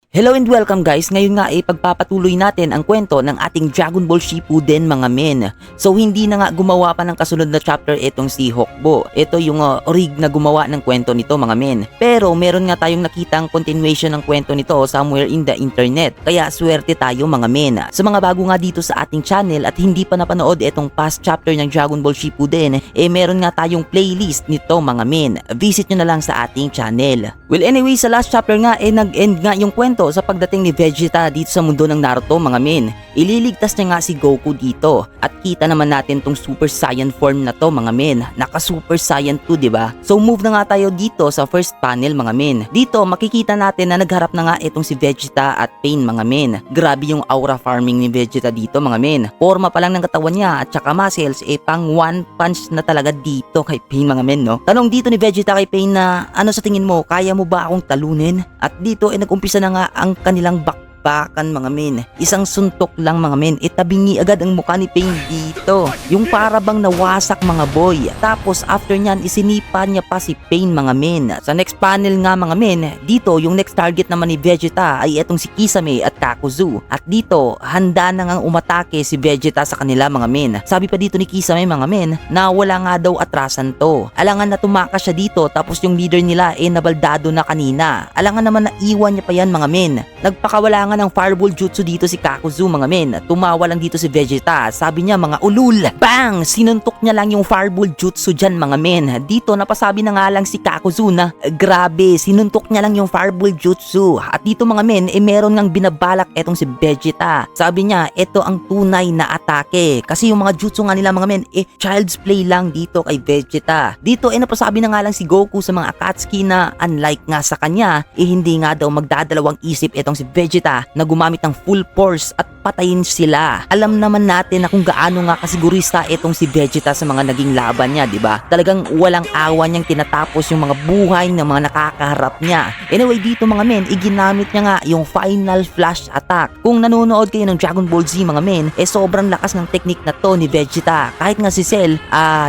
Hello and welcome guys. Ngayon nga pagpapatuloy natin ang kwento ng ating Dragon Ball Shippuden mga men. So hindi na nga gumawa pa ng kasunod na chapter itong si Hokbo. Ito yung orig na gumawa ng kwento nito mga men. Pero meron nga tayong nakitang continuation ng kwento nito somewhere in the internet. Kaya swerte tayo mga men. Sa mga bago nga dito sa ating channel at hindi pa napanood itong past chapter ng Dragon Ball Shippuden, meron nga tayong playlist nito mga men. Visit nyo na lang sa ating channel. Well anyway, sa last chapter nga nag-end nga yung kwento sa pagdating ni Vegeta dito sa mundo ng Naruto mga men. Ililigtas niya nga si Goku dito at kita naman natin tong Super Saiyan form na to mga men. Naka Super Saiyan 2 diba? So move na nga tayo dito sa first panel mga men. Dito makikita natin na nagharap na nga itong si Vegeta at Pain mga men. Grabe yung aura farming ni Vegeta dito mga men. Forma pa lang ng katawan niya at saka muscles pang one punch na talaga dito kay Pain mga men no. Tanong dito ni Vegeta kay Pain na ano sa tingin mo, kaya mo ba akong talunin? At dito nag-umpisa na nga ang kanilang bakbakan mga men. Isang suntok lang mga men, tabingi agad ang mukha ni Pain dito. Yung para bang nawasak mga boy. Tapos after nyan isinipa niya pa si Pain mga men. Sa next panel nga mga men, dito yung next target naman ni Vegeta ay etong si Kisame at Kakuzu. At dito handa na ngang umatake si Vegeta sa kanila mga men. Sabi pa dito ni Kisame mga men na wala nga daw atrasan to. Alangan na tumakas siya dito tapos yung leader nila nabaldado na kanina. Alangan naman na iwan niya pa yan mga men. Nagpakawala nga ng fireball jutsu dito si Kakuzu mga men. Tumawa lang dito si Vegeta. Sabi niya mga ulul. Bang! Sinuntok niya lang yung fireball jutsu dyan mga men. Dito napasabi na nga lang si Kakuzu na grabe, sinuntok niya lang yung fireball jutsu. At dito mga men, meron ngang binabalak etong si Vegeta. Sabi niya, ito ang tunay na atake. Kasi yung mga jutsu nga nila mga men, child's play lang dito kay Vegeta. Dito napasabi na nga lang si Goku sa mga Akatsuki na unlike nga sa kanya, hindi nga daw magdadalawang isip etong si Vegeta na gumamit ng full force at patayin sila. Alam naman natin na kung gaano nga kasigurista itong si Vegeta sa mga naging laban niya, di ba? Talagang walang awa niyang tinatapos yung mga buhay ng mga nakakaharap niya. Anyway, dito mga men, iginamit niya nga yung final flash attack. Kung nanonood kayo ng Dragon Ball Z mga men, sobrang lakas ng technique na to ni Vegeta. Kahit nga si Cell,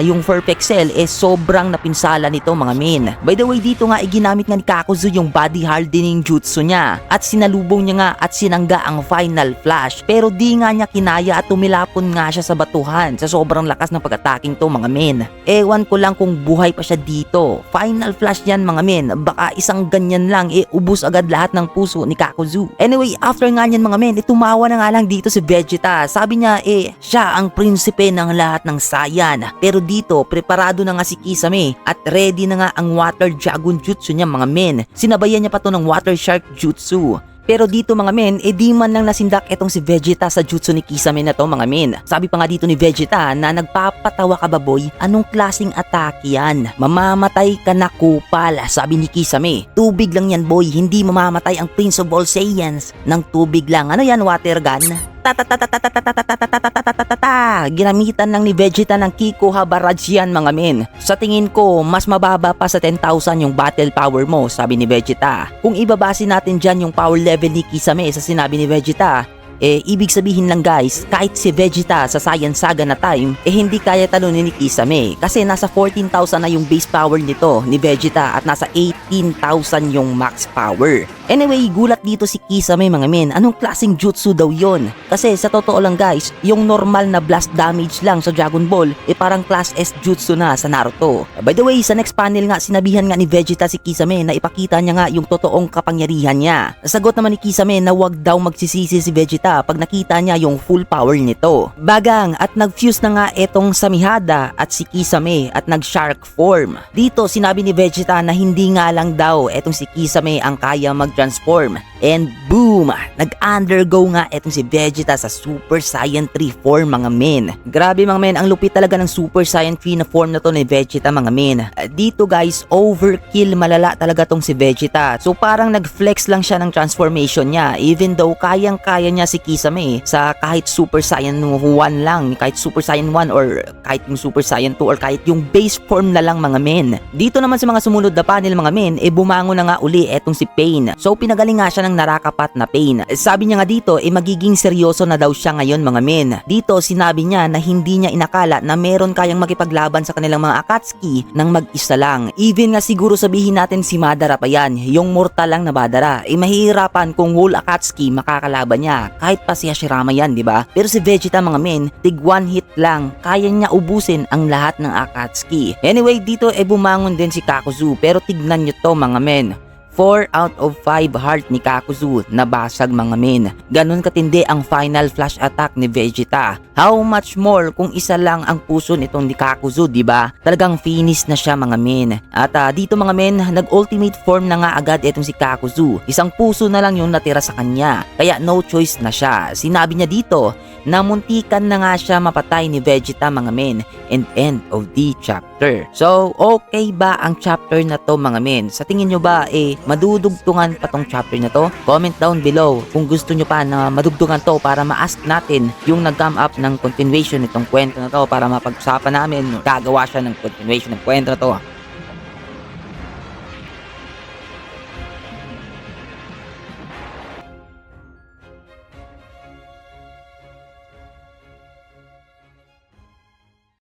yung Perfect Cell, sobrang napinsala nito mga men. By the way, dito nga iginamit nga ni Kakuzu yung body hardening jutsu niya at sinalubong niya nga at sinangga ang final flash. Pero di nga niya kinaya at tumilapon nga siya sa batuhan sa sobrang lakas ng pag-attacking to mga men. Ewan ko lang kung buhay pa siya dito. Final flash yan mga men. Baka isang ganyan lang ubus agad lahat ng puso ni Kakuzu. Anyway, after nga niyan mga men, tumawa na nga lang dito si Vegeta. Sabi niya siya ang prinsipe ng lahat ng Saiyan. Pero dito, preparado na nga si Kisame at ready na nga ang Water Dragon Jutsu niya mga men. Sinabayan niya pa to ng Water Shark Jutsu. Pero dito mga men, di man lang nasindak etong si Vegeta sa jutsu ni Kisame na to mga men. Sabi pa nga dito ni Vegeta na nagpapatawa ka ba boy? Anong klaseng atake yan? Mamamatay ka na kupal, sabi ni Kisame. Tubig lang yan boy, hindi mamamatay ang Prince of All Saiyans ng tubig lang. Ano yan, water gun? Ginamitan lang ni Vegeta ng Kiko Habaraj yan mga men. Sa tingin ko, mas mababa pa sa 10,000 yung battle power mo, sabi ni Vegeta. Kung ibabase natin dyan yung power level ni Kisame sa sinabi ni Vegeta, ibig sabihin lang guys, kahit si Vegeta sa Saiyan Saga na time, hindi kaya talunin ni Kisame. Kasi nasa 14,000 na yung base power nito ni Vegeta at nasa 18,000 yung max power. Anyway, gulat dito si Kisame mga men. Anong klaseng jutsu daw yon? Kasi sa totoo lang guys, yung normal na blast damage lang sa Dragon Ball, parang class S jutsu na sa Naruto. By the way, sa next panel nga, sinabihan nga ni Vegeta si Kisame na ipakita niya nga yung totoong kapangyarihan niya. Sagot naman ni Kisame na wag daw magsisisi si Vegeta pag nakita niya yung full power nito. Bagang at nag-fuse na nga etong Samihada at si Kisame at nag-shark form. Dito sinabi ni Vegeta na hindi nga lang daw etong si Kisame ang kaya mag-transform. And boom! Nag-undergo nga etong si Vegeta sa Super Saiyan 3 form mga men. Grabe mga men, ang lupit talaga ng Super Saiyan 3 na form na to ni Vegeta mga men. Dito guys, overkill malala talaga tong si Vegeta. So parang nag-flex lang siya ng transformation niya even though kayang-kaya niya si Kisame sa kahit Super Saiyan 1 lang, kahit Super Saiyan 1 or kahit yung Super Saiyan 2 or kahit yung base form na lang mga men. Dito naman sa mga sumunod na panel mga men, bumangon na nga uli etong si Pain. So So pinagaling nga siya ng narakapat na pain. Sabi niya nga dito magiging seryoso na daw siya ngayon mga men. Dito sinabi niya na hindi niya inakala na meron kayang makipaglaban sa kanilang mga Akatsuki ng mag-isa lang. Even nga siguro sabihin natin si Madara pa yan, yung mortal lang na Madara, mahihirapan kung whole Akatsuki makakalaban niya. Kahit pa si Hashirama yan, di ba? Pero si Vegeta mga men, tig one hit lang, kaya niya ubusin ang lahat ng Akatsuki. Anyway, dito bumangon din si Kakuzu, pero tignan nyo to mga men. 4 out of 5 heart ni Kakuzu nabasag mga men. Ganun katindi ang final flash attack ni Vegeta. How much more kung isa lang ang puso nitong ni Kakuzu, di ba? Talagang finish na siya mga men. At dito mga men, nag-ultimate form na nga agad itong si Kakuzu. Isang puso na lang yung natira sa kanya. Kaya no choice na siya. Sinabi niya dito na muntikan na nga siya mapatay ni Vegeta mga men, and end of the chapter. So, okay ba ang chapter na to mga men? Sa tingin nyo ba madudugtungan pa tong chapter na to? Comment down below kung gusto nyo pa na madugtungan to para ma-ask natin yung nag-come up ng continuation nitong kwento na to para mapag-usapan namin, gagawa siya ng continuation ng kwento na to.